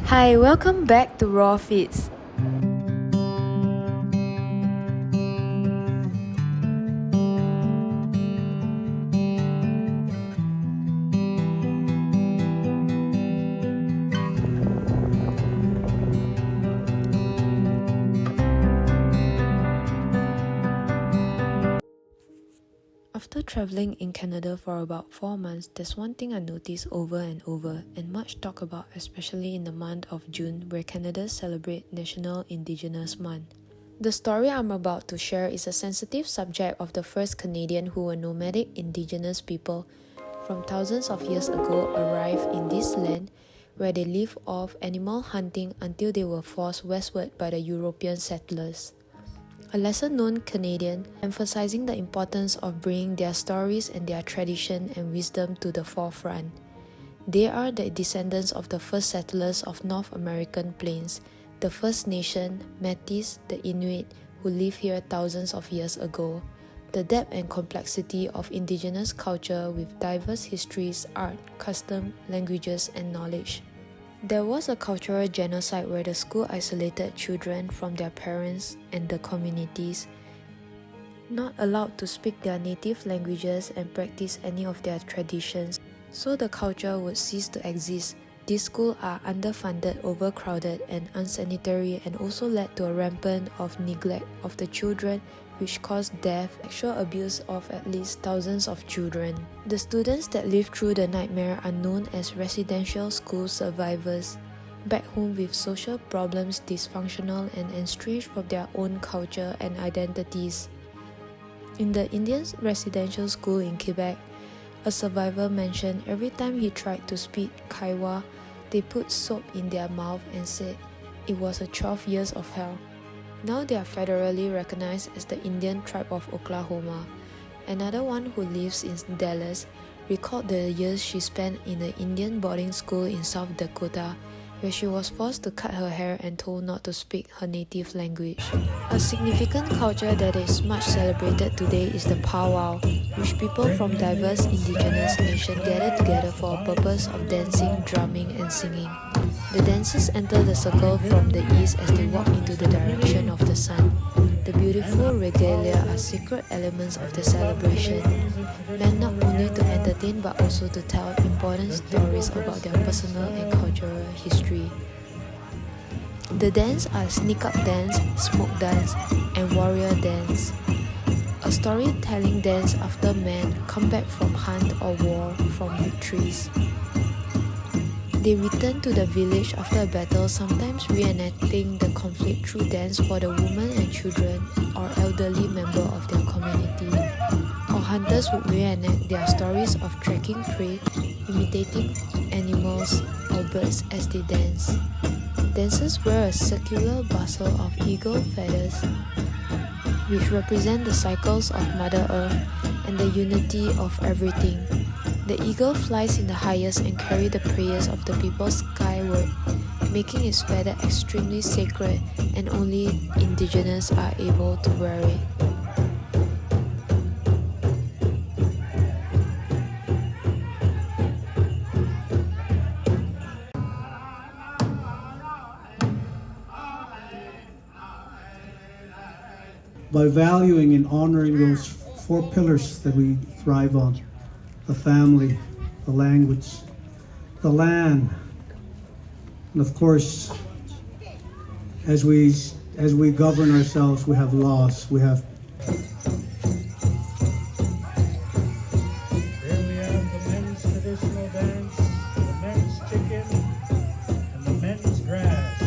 Hi, welcome back to Raw Feeds. After traveling in Canada for about 4 months, there's one thing I noticed over and over, and much talk about, especially in the month of June, where Canada celebrates National Indigenous Month. The story I'm about to share is a sensitive subject of the first Canadian who were nomadic Indigenous people from thousands of years ago arrived in this land where they lived off animal hunting until they were forced westward by the European settlers. A lesser-known Canadian, emphasizing the importance of bringing their stories and their tradition and wisdom to the forefront. They are the descendants of the first settlers of North American plains, the First Nation, Métis, the Inuit, who lived here thousands of years ago. The depth and complexity of Indigenous culture with diverse histories, art, custom, languages, and knowledge. There was a cultural genocide where the school isolated children from their parents and the communities, not allowed to speak their native languages and practice any of their traditions, so the culture would cease to exist. These schools are underfunded, overcrowded, and unsanitary, and also led to a rampant of neglect of the children, which caused death, sexual abuse of at least thousands of children. The students that lived through the nightmare are known as residential school survivors, back home with social problems, dysfunctional and estranged from their own culture and identities. In the Indian residential school in Quebec, a survivor mentioned every time he tried to speak Kiowa, they put soap in their mouth and said it was a 12 years of hell. Now they are federally recognized as the Indian tribe of Oklahoma. Another one who lives in Dallas recalled the years she spent in an Indian boarding school in South Dakota, where she was forced to cut her hair and told not to speak her native language. A significant culture that is much celebrated today is the Powwow, which people from diverse Indigenous nations gather together for a purpose of dancing, drumming, and singing. The dancers enter the circle from the east as they walk into the direction of the sun. The beautiful regalia are sacred elements of the celebration, meant not only to entertain but also to tell important stories about their personal and cultural history. The dance are sneak-up dance, smoke dance, and warrior dance. A storytelling dance after men come back from hunt or war from victories. They return to the village after a battle, sometimes reenacting the conflict through dance for the women and children or elderly member of their community. Or hunters would reenact their stories of tracking prey, imitating animals or birds as they dance. Dancers wear a circular bustle of eagle feathers, which represent the cycles of Mother Earth and the unity of everything. The eagle flies in the highest and carries the prayers of the people skyward, making its feather extremely sacred, and only Indigenous are able to wear it. By valuing and honoring those four pillars that we thrive on: the family, the language, the land, and of course, as we govern ourselves, we have laws, we have. Here we have the men's traditional dance, the men's chicken, and the men's grass.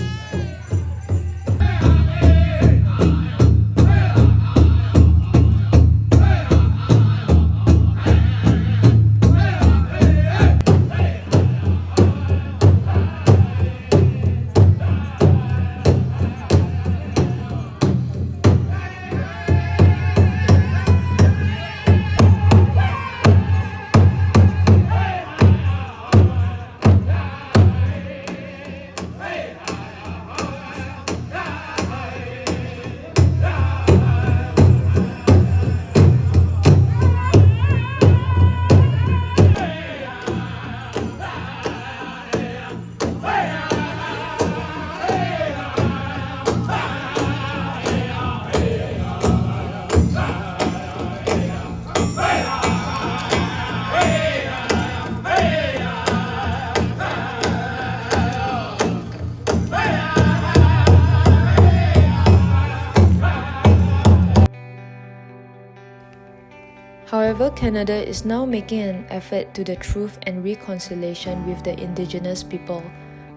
However, Canada is now making an effort to the truth and reconciliation with the Indigenous people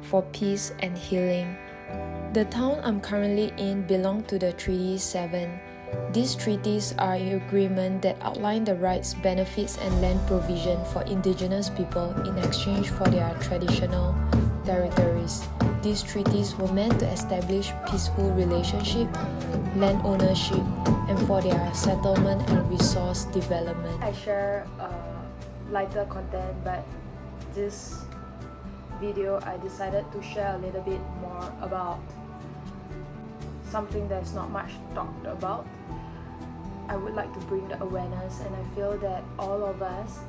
for peace and healing. The town I'm currently in belongs to the Treaty 7. These treaties are an agreement that outline the rights, benefits, and land provision for Indigenous people in exchange for their traditional territories. These treaties were meant to establish peaceful relationship, land ownership, and for their settlement and resource development. I share lighter content, but this video I decided to share a little bit more about something that's not much talked about. I would like to bring the awareness, and I feel that all of us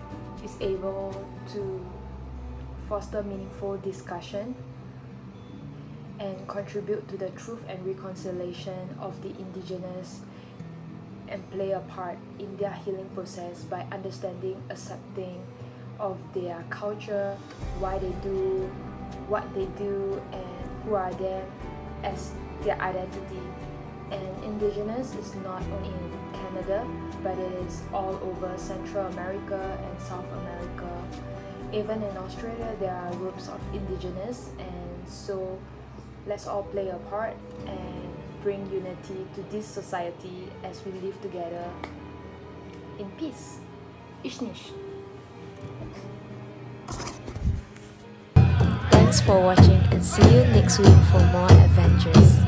is able to foster meaningful discussion and contribute to the truth and reconciliation of the Indigenous and play a part in their healing process by understanding, accepting of their culture, why they do what they do, and who are them as their identity. And Indigenous is not only in Canada, but it is all over Central America and South America. Even in Australia, there are groups of Indigenous, and so let's all play a part and bring unity to this society as we live together in peace. Ishnish. Thanks for watching and see you next week for more adventures.